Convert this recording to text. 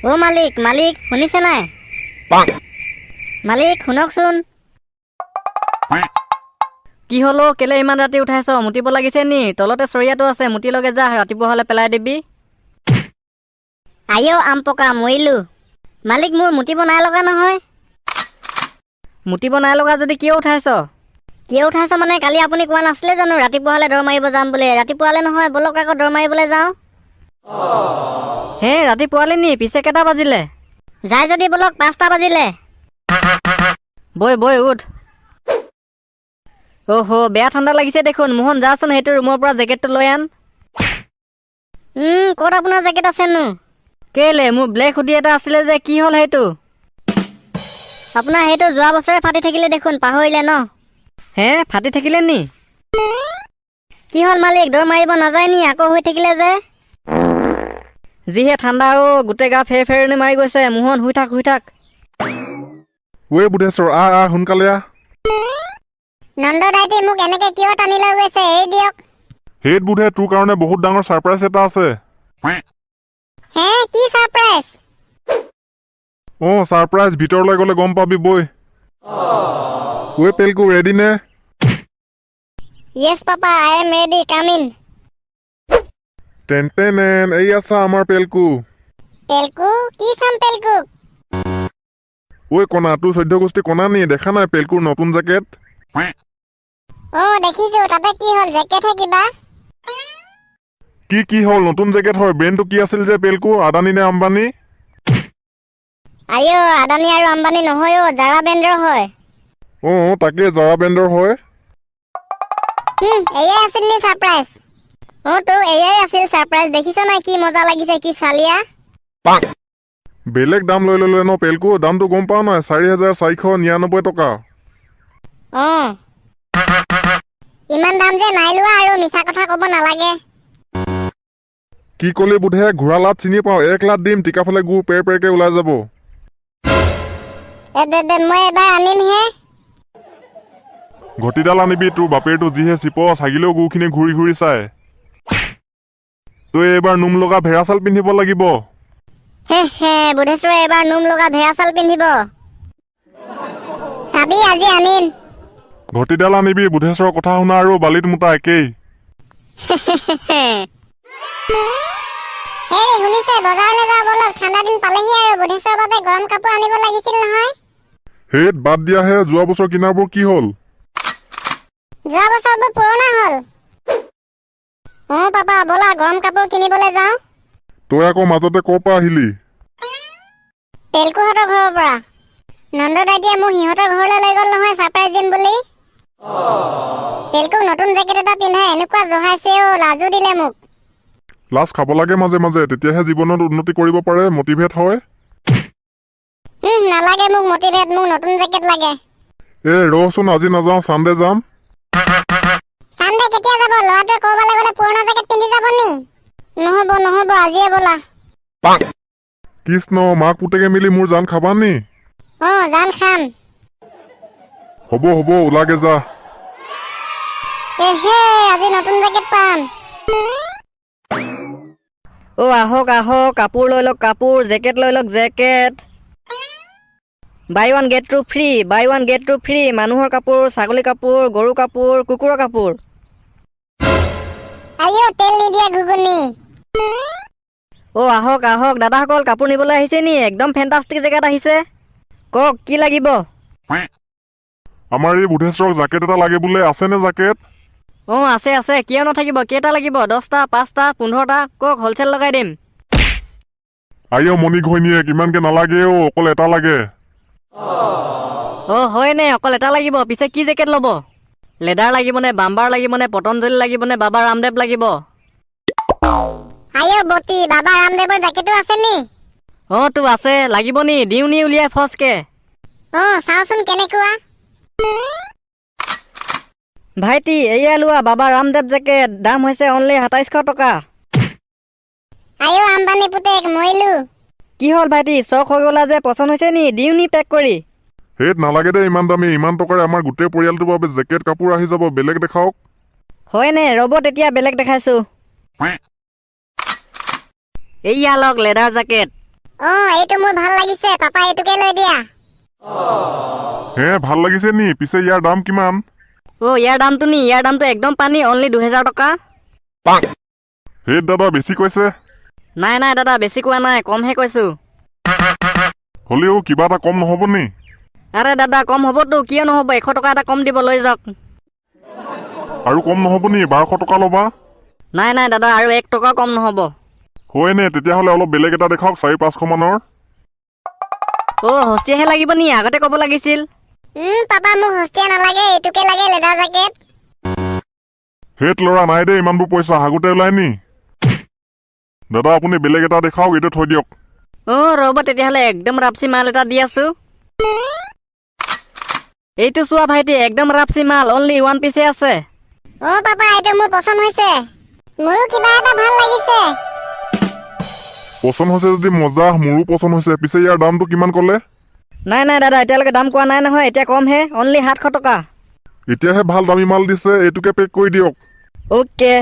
ও মালিক মালিক শুনিছে নাই? মালিক শুনকচোন। কি হলো? কেলে ইমান ৰাতি উঠাইছ? মুতিব লাগিছে নি? তলতে চৰিয়াটো আছে, মুতি লগে যা, ৰাতিপুৱা হ'লে পেলাই দিবি। আইও আম পকা মৰিলো। মালিক মোৰ মুতিব নাই লগা নহয়। মুতিব নাই লগা যদি কিয় উঠাইছ? কিয় উঠাইছ মানে কালি আপুনি কোৱা নাছিলে জানো ৰাতিপুৱা হ'লে দৌৰ মাৰিব যাম বুলি? ৰাতিপুৱালে নহয়, বলক আকৌ দৌৰ মাৰিবলৈ যাওঁ। হে ৰাতিপুৱালে নি? পিছে কেইটা বাজিলে? যাই যদি বলক 5টা বাজিলে। বৈ বৈ উঠ। অহ বেয়া ঠাণ্ডা লাগিছে দেখোন। মোহন যাচোন সেইটো ৰুমৰ পৰা জেকেটটো লৈ আন। ক'ত আপোনাৰ জেকেট আছেনো? কেলে মোৰ ব্লেক হুডি এটা আছিলে যে, কি হ'ল সেইটো? আপোনাৰ সেইটো যোৱা বছৰে ফাটি থাকিলে দেখোন, পাহৰিলে ন? হে ফাটি থাকিলে নি? কি হ'ল মালিক, দৌৰ মাৰিব নাযায় নি? আকৌ হৈ থাকিলে যে। যিহে ঠাণ্ডা গোটেই গা ফেৰফেৰণি মাৰি গৈছে। মোহন শুই থাক শুই থাক। ঐ বুধেশ্বৰ সোনকালে আহ। নন্দ দাইটি মোক এনেকে কিয় টানি লৈ গৈছে? এই দিয়ক। হেইত বুধে, তোৰ কাৰণে বহুত ডাঙৰ ছাৰপ্ৰাইজ এটা আছে। হে কি ছাৰপ্ৰাইজ? ছাৰপ্ৰাইজ ভিতৰলৈ গ'লে গম পাবি বৈ। ঐ পেলকু ৰেডি নে? Yes papa, I am ready, come in. টেনটেনেন, এই আছা আমাৰ পেলকু। পেলকু? কি চাম পেলকু? ঐ কণা, তোৰ 14 গোষ্ঠী কণা নি? দেখা নাই পেলকুৰ নতুন জেকেট? দেখিছো, তাতে কি হ'ল? জেকেটহে কিবা। কি হ'ল? নতুন জেকেট হয়। ব্ৰেণ্ডটো কি আছিল যে পেলকু? আদানী নে আম্বানী? আইও আদানী আৰু আম্বানী নহয় জাৰা ব্ৰেণ্ডৰ হয়। তাকে জাৰা ব্ৰেণ্ডৰ হয়। এয়াই আছিল নি ছাৰপ্ৰাইজ? তো এয়াই আছিল ছাৰপ্ৰাইজ। দেখিছ নাই কি মজা লাগিছে, কি চালিয়া। বেলেগ দাম লৈ ল'লে ন পেলকু? দামটো গম পাও নাই? 4,499 টকা। ইমান দাম যে নাই লোৱা, আৰু মিছা কথা ক'ব নালাগে। কি কলি বুধে? ঘোঁৰা লাট চিনি পাওঁ। 1 লাট দিম, টিকাফালে গু পেৰ পেৰকে ওলাই যাব। মই এবাৰ আনিমহে। ঘটিডাল আনিবি, তোৰ বাপেৰটো যিহে চিপ, চাগিলেও গুখিনি ঘূৰি ঘূৰি চাই। তই এইবাৰ নোম লগা ভেড়াচাল পিন্ধিব লাগিব। বুধেশ্বৰে এইবাৰ নোম লগা ভেড়াচাল পিন্ধিব। চাবি আজি আনিম। ঘটিডাল আনিবি, বুধেশ্বৰৰ কথা শুনা আৰু বালিত মোটা একেই। শুনিছে, বজাৰলৈ যাওঁ বলক। ঠাণ্ডা দিন পালেহি আৰু বুধেশ্বৰৰ বাবে গৰম কাপোৰ আনিব লাগিছিল নহয়। হেইত বাদ দিয়াহে, যোৱা বছৰ কিনাৰবোৰ কি হ'ল? যোৱা বছৰবোৰ পুৰণা হ'ল। পাপা ব'লা গৰম কাপোৰ কিনিবলৈ যাওঁ। তই আকৌ মাজতে ক'ৰ পৰা আহিলি? পেলকুহঁতৰ ঘৰৰ পৰা। নন্দ দাইটিয়ে মোক সিহঁতৰ ঘৰলৈ লৈ গ'ল নহয় ছাৰপ্ৰাইজ দিম বুলি। পেলকুক নতুন জেকেট এটা পিন্ধাই এনেকুৱা জহাইছে লাজো দিলে মোক। লাজ খাব লাগে মাজে মাজে, তেতিয়াহে জীৱনত উন্নতি কৰিব পাৰে, মটিভেট হয়। নালাগে মোক মটিভেট, মোক নতুন জেকেট লাগে। ৰচোন, আজি নাযাওঁ, চানডে যাম। চানডে কেতিয়া যাব? ল'ৰাটোৱে ক'ৰবালৈ গ'লে পুৰণা জেকেট পিন্ধি যাব নি? নহ'ব আজিয়ে ব'লা। কৃষ্ণ, মাক পুতেকে মিলি মোৰ জান খাবা নি? জান খাম। হ'ব ওলাগে যা। আজি নতুন জেকেট পাম। আহক আহক, কাপোৰ লৈ লওক কাপোৰ, জেকেট লৈ লওক jacket. Buy one get two free, buy one get two free. মানুহৰ কাপোৰ, ছাগলী কাপোৰ, গৰু কাপোৰ, কুকুৰৰ কাপোৰ। তেল নিদিয়া ঘুগুনি। আহক আহক, দাদাসকল কাপোৰ নিবলৈ আহিছে নি? একদম ফেণ্টাষ্টিক জেকেট আহিছে। কওক কি লাগিব? আমাৰ এই বুধেশ্বৰক জেকেট এটা লাগে বোলে, আছেনে জেকেট? আছে কিয় নাথাকিব। কেইটা লাগিব? 10টা, 5টা, 15টা? কওক, হ'লচেল লগাই দিম। মণি ঘৈণীয়েক, ইমানকে নালাগে অকল এটা লাগে। হয়নে? অকল এটা লাগিব? পিছে কি জেকেট ল'ব? লেডাৰ লাগিবনে, বাম্বাৰ লাগিবনে, পতঞ্জলি লাগিবনে, বাবা ৰামদেৱ লাগিব? বটি, বাবা ৰামদেৱৰ জেকেটো আছে নি? তো আছে। লাগিব নি? দিওঁ নি উলিয়াই ফচকে? চাওচোন কেনেকুৱা। ভাইটি এয়া লোৱা বাবা ৰামদেৱ জেকেট, দাম হৈছে অনলি 2700 টকা। আম্বানী পুতেক মৰিলো। কি হ'ল ভাইটি, চখ হৈ গলা যে? পচন্দ হৈছে নি? দিওঁ নি পেক কৰি? হেইত নালাগে দে ইমান দামী। ইমান টকাৰে আমাৰ গোটেই পৰিয়ালটোৰ বাবে জেকেট কাপোৰ আহি যাব। বেলেগ দেখাওক। হয়নে? ৰ'ব তেতিয়া বেলেগ দেখাইছো। এইয়া লওক লেডাৰ জেকেট। এইটো মোৰ ভাল লাগিছে পাপা এইটোকে লৈ দিয়া হে ভাল লাগিছে নি পিছে ইয়াৰ দাম কিমান ইয়াৰ দামটো ইয়াৰ দামটো একদম পানী অনলি 2000 টকা হে দাদা বেছি কৈছে নাই নাই দাদা বেছি কোৱা নাই কমহে কৈছোঁ হ'লেও কিবা এটা কম নহ'ব নি আৰে দাদা কম হ'বতো কিয় নহ'ব 100 টকা এটা কম দিব লৈ যাওক আৰু কম নহ'ব নি 1200 টকা ল'বা নাই নাই দাদা আৰু 1 টকাও কম নহ'ব হয় নে তেতিয়াহ'লে অলপ বেলেগ এটা দেখাওক 4-500 মানৰ হস্তিয়াহে লাগিব নি আগতে ক'ব লাগিছিল পাপা মোক হস্তিয়া নালাগে এইটোকে লাগে লেডাৰ জেকেট হেত ল'ৰা নাই দে ইমানবোৰ পইচা হাগুতে ওলাই নি দাদা আপুনি বেলেগ এটা দেখাওক এইটো থৈ দিয়ক ৰ'ব তেতিয়াহ'লে একদম ৰাপচি মাল এটা দি আছো এইটো চোৱা ভাইটি একদম ৰাপচি মাল অনলি 1 পিচে আছে পাপা এইটো মোৰ পছন্দ হৈছে মোৰো কিবা এটা ভাল লাগিছে পচন্দ হৈছে যদি মজা মোৰো পচন্দ হৈছে পিছে ইয়াৰ দামটো কিমান ক'লে নাই নাই দাদা এতিয়ালৈকে দাম কোৱা নাই নহয় এতিয়া কমহে অনলি 700 টকা এতিয়াহে ভাল দামী মাল দিছে এইটোকে পেক কৰি দিয়ক অ'কে